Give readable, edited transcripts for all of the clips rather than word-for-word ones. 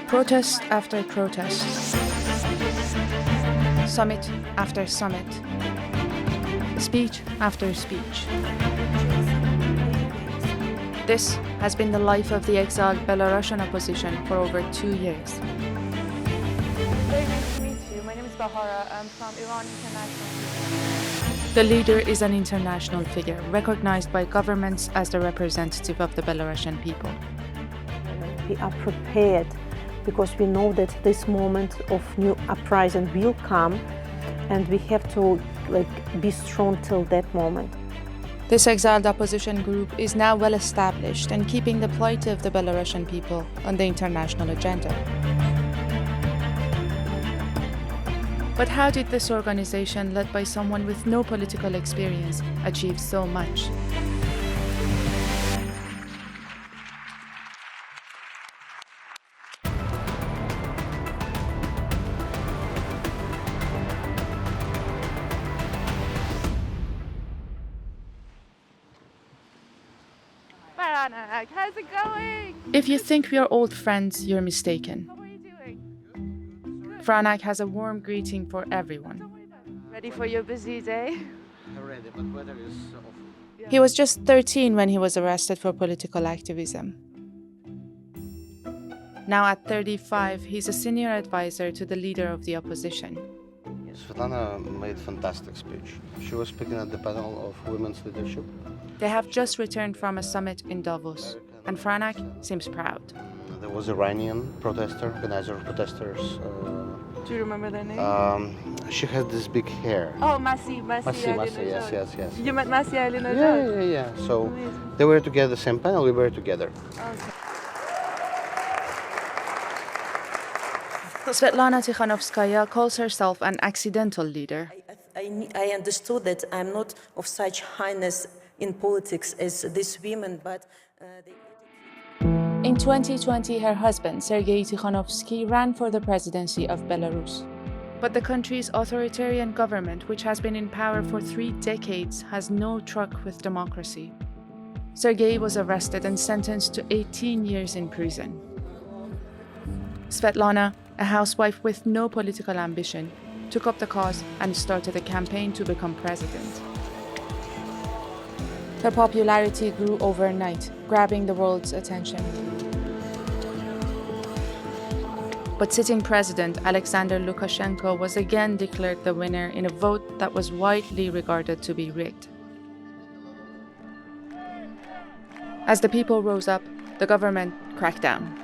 Protest after protest. Summit after summit. Speech after speech. This has been the life of the exiled Belarusian opposition for over 2 years. Very nice to meet you. My name is Bahara. I'm from Iran International. The leader is an international figure, recognized by governments as the representative of the Belarusian people. We are prepared because we know that this moment of new uprising will come, and we have to be strong till that moment. This exiled opposition group is now well established and keeping the plight of the Belarusian people on the international agenda. But how did this organization, led by someone with no political experience, achieve so much? Baranak, how's it going? If you think we are old friends, you're mistaken. How are you doing? Franak has a warm greeting for everyone. Ready for your busy day? Ready, but weather is awful. He was just 13 when he was arrested for political activism. Now at 35, he's a senior advisor to the leader of the opposition. Svetlana made a fantastic speech. She was speaking at the panel of women's leadership. They have just returned from a summit in Davos, and Franak seems proud. There was Iranian organizer of protesters. Do you remember their name? She had this big hair. Oh, Masi, Yes. You met Masi Alina? Yeah. So Amazing. they were together, the same panel, we were together. Okay. Svetlana Tikhanovskaya calls herself an accidental leader. I understood that I'm not of such highness in politics as these women, but In 2020, her husband, Sergei Tikhanovsky, ran for the presidency of Belarus. But the country's authoritarian government, which has been in power for 3 decades, has no truck with democracy. Sergei was arrested and sentenced to 18 years in prison. Svetlana, a housewife with no political ambition, took up the cause and started a campaign to become president. Her popularity grew overnight, grabbing the world's attention. But sitting president Alexander Lukashenko was again declared the winner in a vote that was widely regarded to be rigged. As the people rose up, the government cracked down.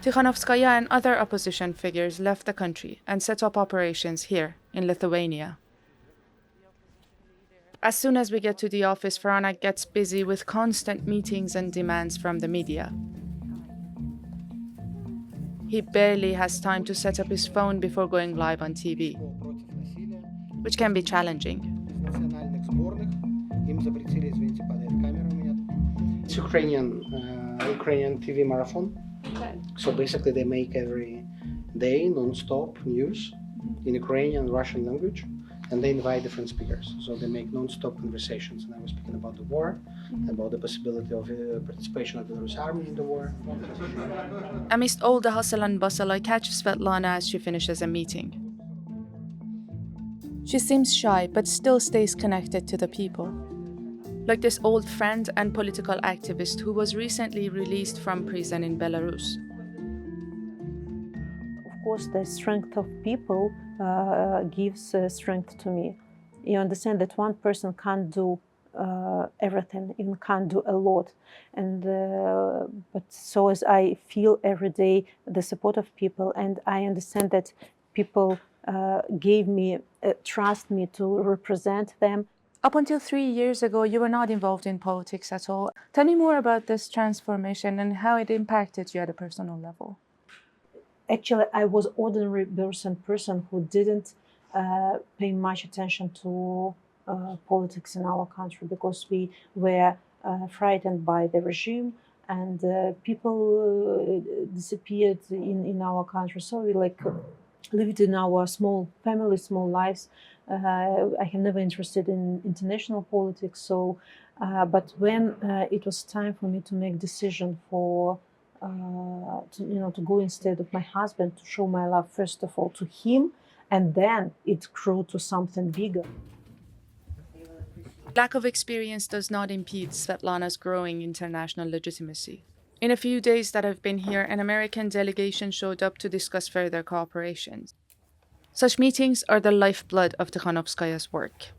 Tikhanovskaya and other opposition figures left the country and set up operations here in Lithuania. As soon as we get to the office, Franak gets busy with constant meetings and demands from the media. He barely has time to set up his phone before going live on TV, which can be challenging. It's Ukrainian TV marathon. So basically they make every day non-stop news in Ukrainian and Russian language, and they invite different speakers. So they make non-stop conversations. And I was speaking about the war, about the possibility of participation of the Belarus army in the war. Amidst all the hustle and bustle, I catch Svetlana as she finishes a meeting. She seems shy, but still stays connected to the people. Like this old friend and political activist who was recently released from prison in Belarus. Of course, the strength of people gives strength to me. You understand that one person can't do everything, even can't do a lot. And but as I feel every day the support of people, and I understand that people gave me, trust me to represent them. Up until 3 years ago, you were not involved in politics at all. Tell me more about this transformation and how it impacted you at a personal level. Actually, I was ordinary person who didn't pay much attention to politics in our country because we were frightened by the regime and people disappeared in our country. So we lived in our small family, small lives. I have never interested in international politics. So, but when it was time for me to make decision for to go instead of my husband, to show my love first of all to him, and then it grew to something bigger. Lack of experience does not impede Svetlana's growing international legitimacy. In a few days that I've been here, an American delegation showed up to discuss further cooperation. Such meetings are the lifeblood of Tikhanovskaya's work.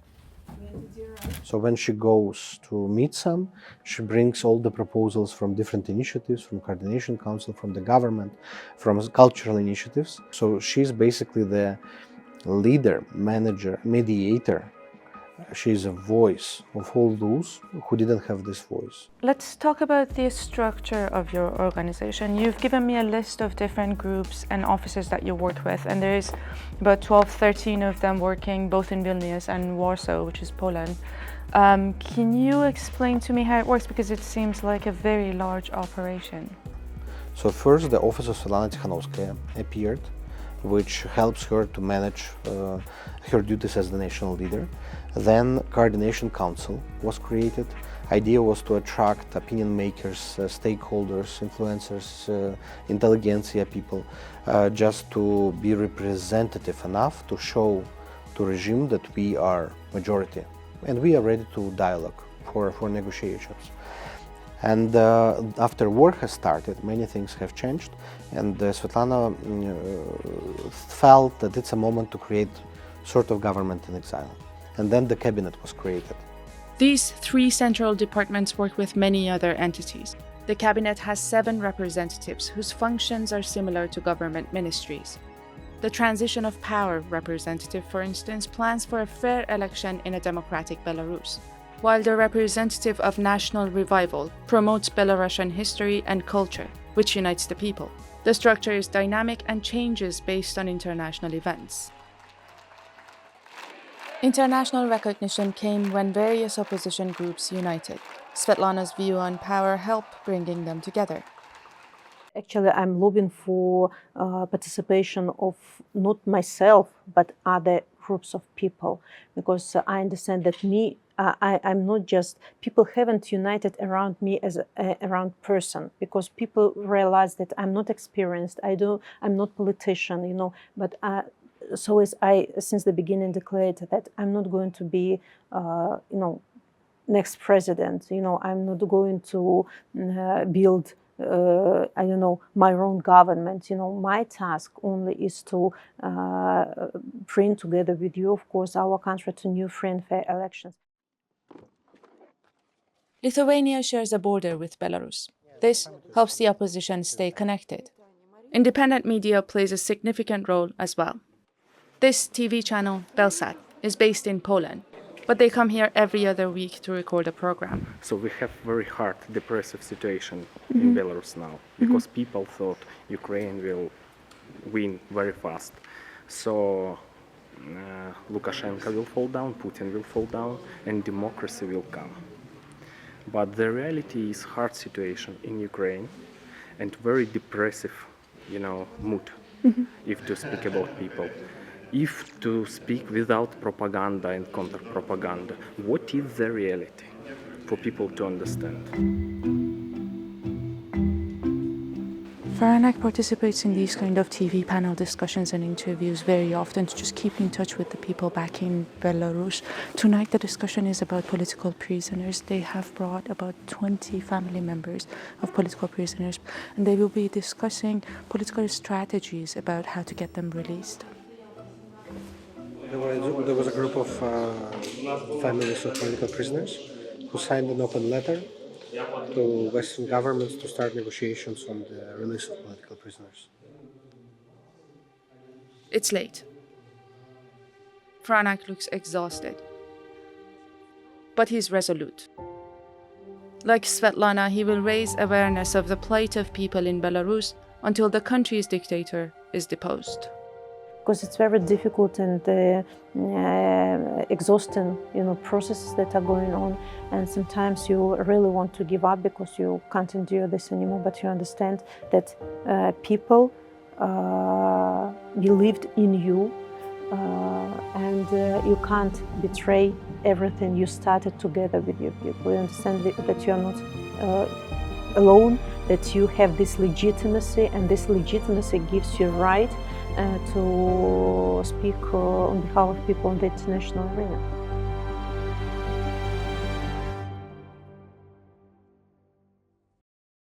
So when she goes to meet some, she brings all the proposals from different initiatives, from Coordination Council, from the government, from cultural initiatives. So she's basically the leader, manager, mediator. She's a voice of all those who didn't have this voice. Let's talk about the structure of your organization. You've given me a list of different groups and offices that you work with, and there's about 12, 13 of them working both in Vilnius and Warsaw, which is Poland. Can you explain to me how it works? Because it seems like a very large operation. So first, the office of Svetlana Tikhanovskaya appeared, which helps her to manage her duties as the national leader. Then Coordination Council was created. Idea was to attract opinion makers, stakeholders, influencers, intelligentsia people, just to be representative enough to show to regime that we are majority and we are ready to dialogue for negotiations. And after war has started, many things have changed, and Svetlana felt that it's a moment to create sort of government in exile. And then the cabinet was created. These 3 central departments work with many other entities. The cabinet has 7 representatives whose functions are similar to government ministries. The Transition of Power representative, for instance, plans for a fair election in a democratic Belarus, while the representative of National Revival promotes Belarusian history and culture, which unites the people. The structure is dynamic and changes based on international events. International recognition came when various opposition groups united. Svetlana's view on power helped bringing them together. Actually, I'm lobbying for participation of not myself, but other groups of people, because I understand that I'm not just, people haven't united around me as around person, because people realize that I'm not experienced, I'm not politician, but so as I, since the beginning, declared that I'm not going to be, next president. I'm not going to build, my own government. My task only is to bring together with you, of course, our country to new free and fair elections. Lithuania shares a border with Belarus. This helps the opposition stay connected. Independent media plays a significant role as well. This TV channel, Belsat, is based in Poland, but they come here every other week to record a program. So we have very hard, depressive situation in Belarus now, because people thought Ukraine will win very fast. So Lukashenko will fall down, Putin will fall down, and democracy will come. But the reality is hard situation in Ukraine and very depressive, mood, if to speak about people. If to speak without propaganda and counter-propaganda, what is the reality for people to understand? Faranak participates in these kind of TV panel discussions and interviews very often to just keep in touch with the people back in Belarus. Tonight the discussion is about political prisoners. They have brought about 20 family members of political prisoners, and they will be discussing political strategies about how to get them released. There was a group of families of political prisoners who signed an open letter to Western governments to start negotiations on the release of political prisoners. It's late. Franak looks exhausted. But he's resolute. Like Svetlana, he will raise awareness of the plight of people in Belarus until the country's dictator is deposed. Because it's very difficult and exhausting, processes that are going on, and sometimes you really want to give up because you can't endure this anymore. But you understand that people believed in you, and you can't betray everything you started together with your people. You understand that you are not alone, that you have this legitimacy, and this legitimacy gives you right to speak on behalf of people in the international arena.